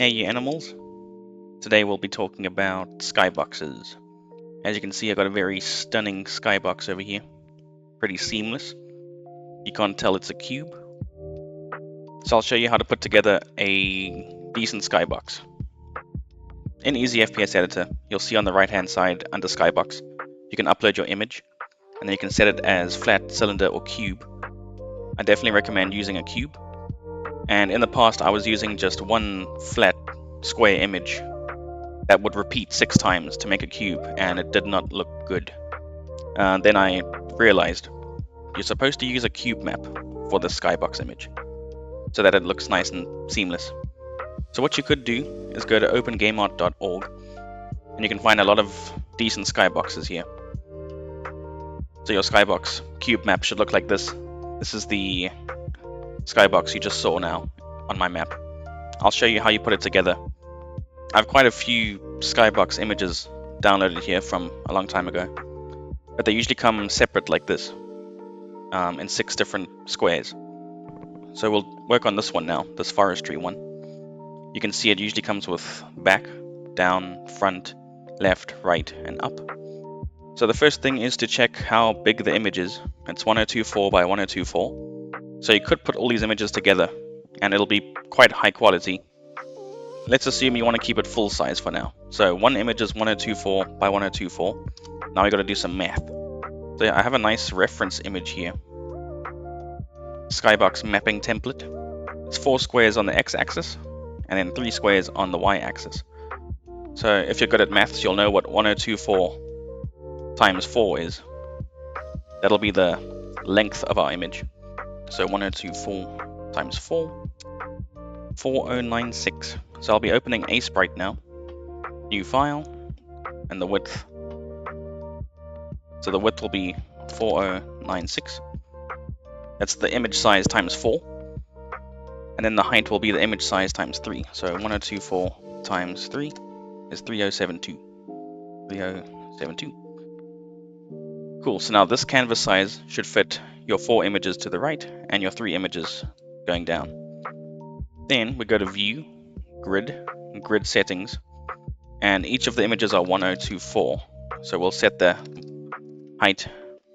Hey you animals, today we'll be talking about skyboxes. As you can see, I've got a very stunning skybox over here, pretty seamless. You can't tell it's a cube. So I'll show you how to put together a decent skybox. In Easy FPS Editor, you'll see on the right hand side under skybox, you can upload your image and then you can set it as flat, cylinder or cube. I definitely recommend using a cube. And in the past I was using just one flat square image that would repeat 6 times to make a cube, and it did not look good. Then I realized you're supposed to use a cube map for the skybox image so that it looks nice and seamless. So what you could do is go to opengameart.org and you can find a lot of decent skyboxes here. So your skybox cube map should look like this. This is the skybox you just saw now on my map. I'll show you how you put it together. I have quite a few skybox images downloaded here from a long time ago, but they usually come separate like this, in 6 different squares. So we'll work on this one now, this forestry one. You can see it usually comes with back, down, front, left, right, and up. So the first thing is to check how big the image is. It's 1024 by 1024. So you could put all these images together and it'll be quite high quality. Let's assume you want to keep it full size for now. So one image is 1024 by 1024. Now we got to do some math. So yeah, I have a nice reference image here. Skybox mapping template. It's 4 squares on the x-axis and then 3 squares on the y-axis. So if you're good at maths, you'll know what 1024 times 4 is. That'll be the length of our image. So 1024 times 4, 4096. So I'll be opening Aseprite now. New file, and the width. So the width will be 4096. That's the image size times 4. And then the height will be the image size times 3. So 1024 times 3 is 3072. 3072. Cool, so now this canvas size should fit your 4 images to the right and your 3 images going down. Then we go to View, Grid, Grid Settings, and each of the images are 1024. So we'll set the height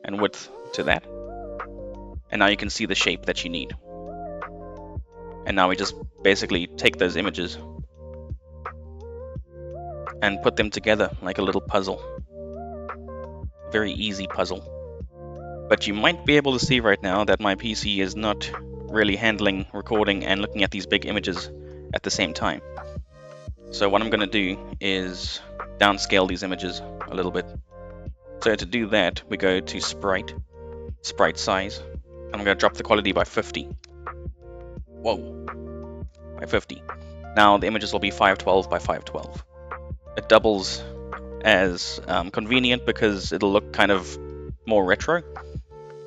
and width to that. And now you can see the shape that you need. And now we just basically take those images and put them together like a little puzzle. Very easy puzzle. But you might be able to see right now that my PC is not really handling recording and looking at these big images at the same time. So what I'm going to do is downscale these images a little bit. So to do that, we go to Sprite Size, and I'm going to drop the quality by 50. Whoa, by 50. Now the images will be 512 by 512. It doubles as convenient because it'll look kind of more retro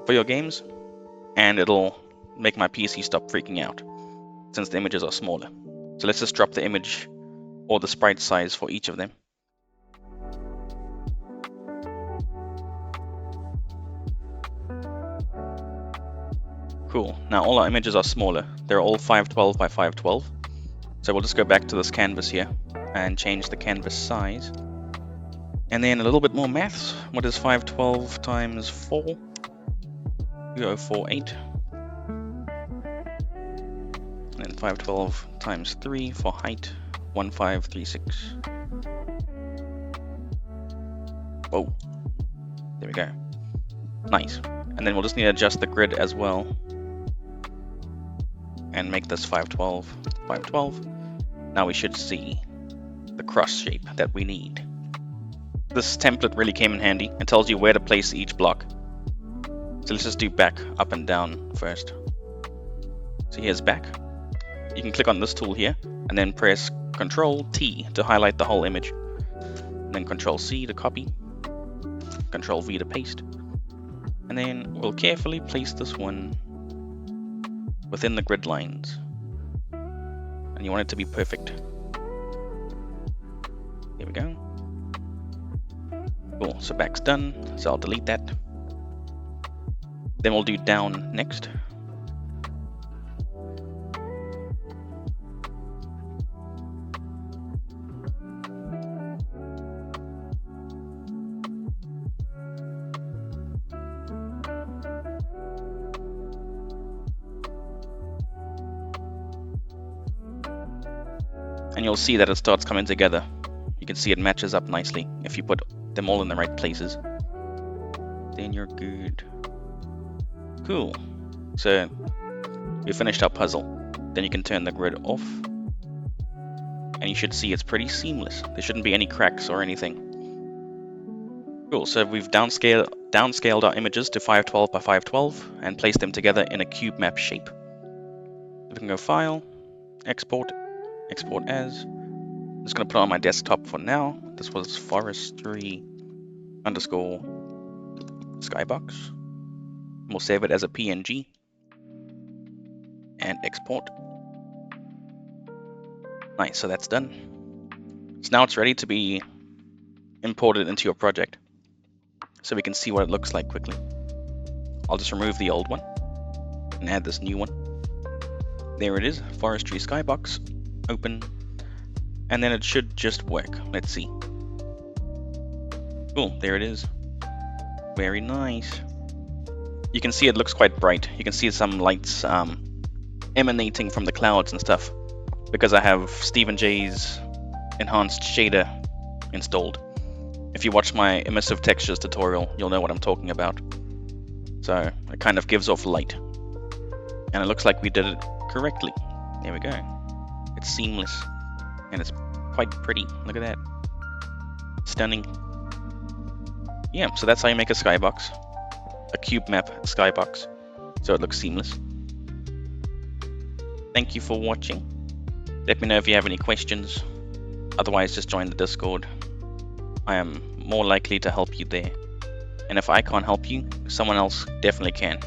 for your games, and it'll make my PC stop freaking out since the images are smaller. So let's just drop the image or the sprite size for each of them. Cool, now all our images are smaller. They're all 512 by 512. So we'll just go back to this canvas here and change the canvas size. And then a little bit more maths. What is 512 times 4? 2048. And then 512 times 3 for height, 1536. Whoa, there we go. Nice. And then we'll just need to adjust the grid as well and make this 512, 512. Now we should see the cross shape that we need. This template really came in handy. It tells you where to place each block. So let's just do back, up and down first. So here's back. You can click on this tool here and then press Ctrl T to highlight the whole image. And then Ctrl C to copy. Ctrl V to paste. And then we'll carefully place this one within the grid lines. And you want it to be perfect. There we go. Cool, so back's done, so I'll delete that. Then we'll do down next. and you'll see that it starts coming together. You can see it matches up nicely if you put them all in the right places. Then you're good. Cool. So we finished our puzzle. Then you can turn the grid off, and you should see it's pretty seamless. There shouldn't be any cracks or anything. Cool, so we've downscaled our images to 512 by 512 and placed them together in a cube map shape. We can go File, Export, Export As. I'm just going to put it on my desktop for now. This was forestry underscore Skybox. We'll save it as a PNG and export. Nice, so that's done. So now it's ready to be imported into your project. So we can see what it looks like quickly. I'll just remove the old one and add this new one. There it is, Forestry Skybox, open, and then it should just work. Let's see. Cool, there it is. Very nice. You can see it looks quite bright. You can see some lights emanating from the clouds and stuff because I have Stephen J's enhanced shader installed. If you watch my immersive textures tutorial, you'll know what I'm talking about. So it kind of gives off light. And it looks like we did it correctly. There we go. It's seamless. And it's quite pretty. Look at that. Stunning. Yeah, so that's how you make a skybox. A cube map skybox. So it looks seamless. Thank you for watching. Let me know if you have any questions. Otherwise, just join the Discord. I am more likely to help you there. And if I can't help you, someone else definitely can.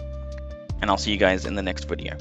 And I'll see you guys in the next video.